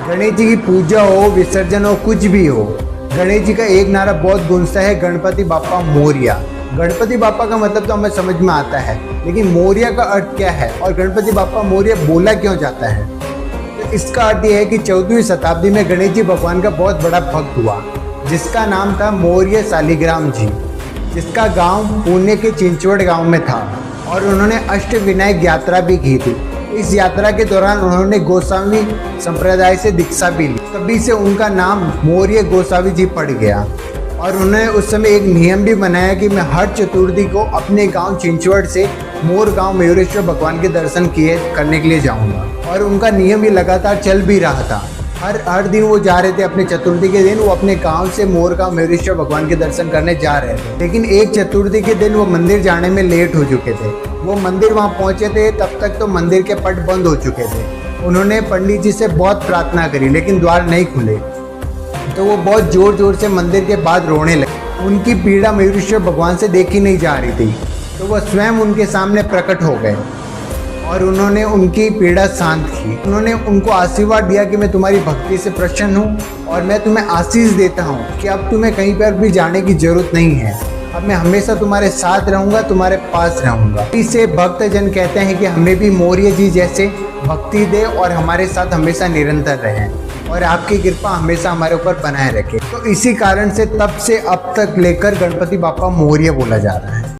गणेश जी की पूजा हो, विसर्जन हो, कुछ भी हो, गणेश जी का एक नारा बहुत गूंजता है, गणपति बाप्पा मोरया। गणपति बाप्पा का मतलब तो हमें समझ में आता है, लेकिन मोरया का अर्थ क्या है और गणपति बाप्पा मोरया बोला क्यों जाता है? तो इसका अर्थ यह है कि 14वीं शताब्दी में गणेश जी भगवान का बहुत बड़ा भक्त हुआ, जिसका नाम था मौर्य शालिग्राम जी, जिसका गांव पुणे के चिंचवड़ गांव में था और उन्होंने अष्टविनायक यात्रा भी की थी। इस यात्रा के दौरान उन्होंने गोस्वामी संप्रदाय से दीक्षा भी ली, तभी से उनका नाम मौर्य गोस्वामी जी पड़ गया। और उन्होंने उस समय एक नियम भी बनाया कि मैं हर चतुर्थी को अपने गांव चिंचवड़ से मोर गांव मयूरेश्वर भगवान के दर्शन करने के लिए जाऊंगा। और उनका नियम ये लगातार चल भी रहा था। हर दिन वो जा रहे थे, अपने चतुर्थी के दिन वो अपने गांव से मोर गांव मयूरेश्वर भगवान के दर्शन करने जा रहे थे। लेकिन एक चतुर्थी के दिन वो मंदिर जाने में लेट हो चुके थे। वो मंदिर वहां पहुंचे थे, तब तक तो मंदिर के पट बंद हो चुके थे। उन्होंने पंडित जी से बहुत प्रार्थना करी, लेकिन द्वार नहीं खुले, तो वो बहुत जोर जोर से मंदिर के बाद रोने लगे। उनकी पीड़ा मयूरेश्वर भगवान से देखी नहीं जा रही थी, तो वह स्वयं उनके सामने प्रकट हो गए और उन्होंने उनकी पीड़ा शांत की। उन्होंने उनको आशीर्वाद दिया कि मैं तुम्हारी भक्ति से प्रसन्न हूँ और मैं तुम्हें आशीष देता हूँ कि अब तुम्हें कहीं पर भी जाने की जरूरत नहीं है। अब मैं हमेशा तुम्हारे साथ रहूँगा, तुम्हारे पास रहूँगा। इसे भक्तजन कहते हैं कि हमें भी मौर्य जी जैसे भक्ति दे और हमारे साथ हमेशा निरंतर रहें और आपकी कृपा हमेशा हमारे ऊपर बनाए रखे। तो इसी कारण से तब से अब तक लेकर गणपति बाप्पा मौर्य बोला जा रहा है।